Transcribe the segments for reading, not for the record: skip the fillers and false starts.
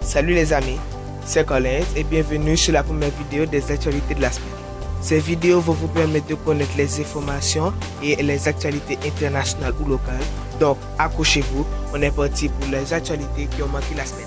Salut les amis, c'est Collins et bienvenue sur la première vidéo des actualités de la semaine. Ces vidéos vont vous permettre de connaître les informations et les actualités internationales ou locales. Donc accrochez-vous, on est parti pour les actualités qui ont manqué la semaine.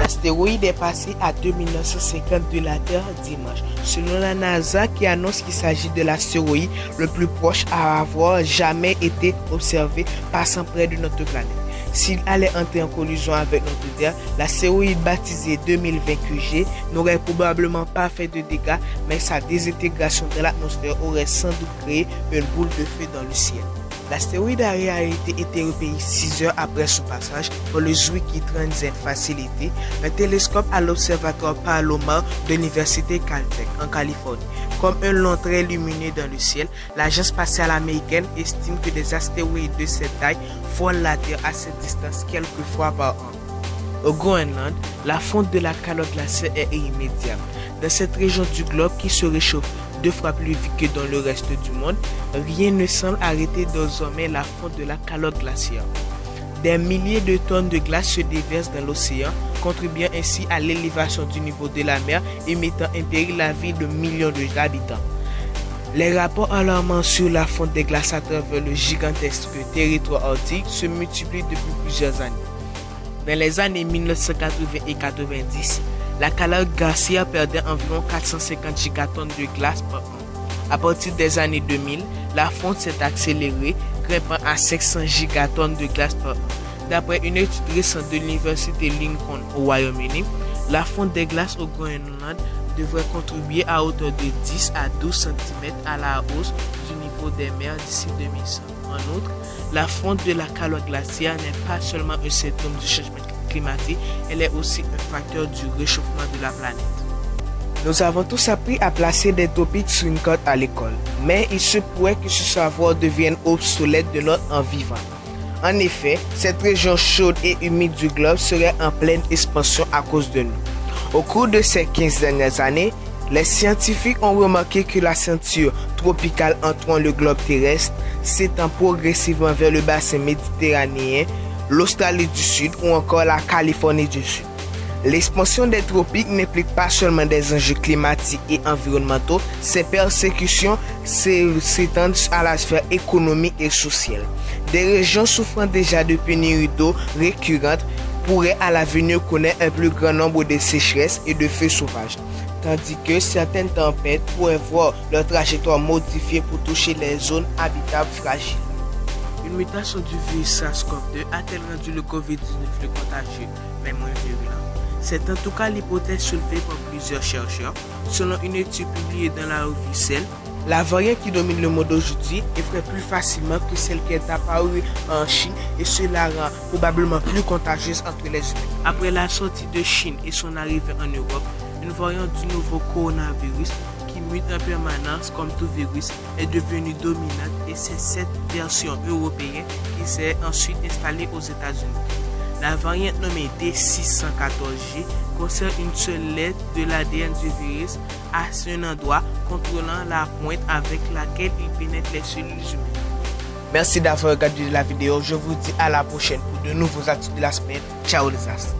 L'astéroïde est passé à 2950 de la Terre dimanche, selon la NASA qui annonce qu'il s'agit de l'astéroïde le plus proche à avoir jamais été observé passant près de notre planète. S'il allait entrer en collision avec notre Terre, l'astéroïde baptisé 2020 QG n'aurait probablement pas fait de dégâts, mais sa désintégration dans l'atmosphère aurait sans doute créé une boule de feu dans le ciel. L'astéroïde a réalité été repéré 6 heures après son passage par le Zwicky Transit Facility, un télescope à l'observatoire Palomar de l'université Caltech en Californie. Comme un long trait lumineux dans le ciel, l'agence spatiale américaine estime que des astéroïdes de cette taille frôlent la Terre à cette distance quelques fois par an. Au Groenland, la fonte de la calotte glaciaire est irrémédiable. Dans cette région du globe qui se réchauffe 2 fois plus vite que dans le reste du monde, rien ne semble arrêter désormais la fonte de la calotte glaciaire. Des milliers de tonnes de glace se déversent dans l'océan, contribuant ainsi à l'élévation du niveau de la mer et mettant en péril la vie de millions d'habitants. Les rapports alarmants sur la fonte des glaces à travers le gigantesque territoire arctique se multiplient depuis plusieurs années. Dans les années 1980 et 90, la calotte glaciaire perdait environ 450 gigatonnes de glace par an. À partir des années 2000, la fonte s'est accélérée, grimpant à 500 gigatonnes de glace par an. D'après une étude récente de l'université Lincoln au Royaume-Uni, la fonte des glaces au Groenland devrait contribuer à hauteur de 10 à 12 cm à la hausse du niveau des mers d'ici 2100. En outre, la fonte de la calotte glaciaire n'est pas seulement un symptôme du changement climatique, elle est aussi un facteur du réchauffement de la planète. Nous avons tous appris à placer des topics sur une carte à l'école, mais il se pourrait que ce savoir devienne obsolète de notre en vivant. En effet, cette région chaude et humide du globe serait en pleine expansion à cause de nous. Au cours de ces 15 dernières années, les scientifiques ont remarqué que la ceinture tropicale entourant le globe terrestre s'étend progressivement vers le bassin méditerranéen, l'Australie du Sud ou encore la Californie du Sud. L'expansion des tropiques n'implique pas seulement des enjeux climatiques et environnementaux, ces persécutions s'étendent à la sphère économique et sociale. Des régions souffrant déjà de pénuries d'eau récurrentes pourraient à l'avenir connaître un plus grand nombre de sécheresses et de feux sauvages, tandis que certaines tempêtes pourraient voir leur trajectoire modifiée pour toucher les zones habitables fragiles. Une mutation du virus SARS-CoV-2 a-t-elle rendu le Covid-19 plus contagieux, mais moins virulent? C'est en tout cas l'hypothèse soulevée par plusieurs chercheurs. Selon une étude publiée dans la revue Cell, la variante qui domine le monde aujourd'hui effraie plus facilement que celle qui est apparue en Chine et cela rend probablement plus contagieuse entre les humains. Après la sortie de Chine et son arrivée en Europe, une variante du nouveau coronavirus qui mute en permanence comme tout virus est devenue dominante et c'est cette version européenne qui s'est ensuite installée aux États-Unis. La variante nommée D614G concerne une seule lettre de l'ADN du virus à un endroit contrôlant la pointe avec laquelle il pénètre les cellules humaines. Merci d'avoir regardé la vidéo. Je vous dis à la prochaine pour de nouveaux actus de la semaine. Ciao les as.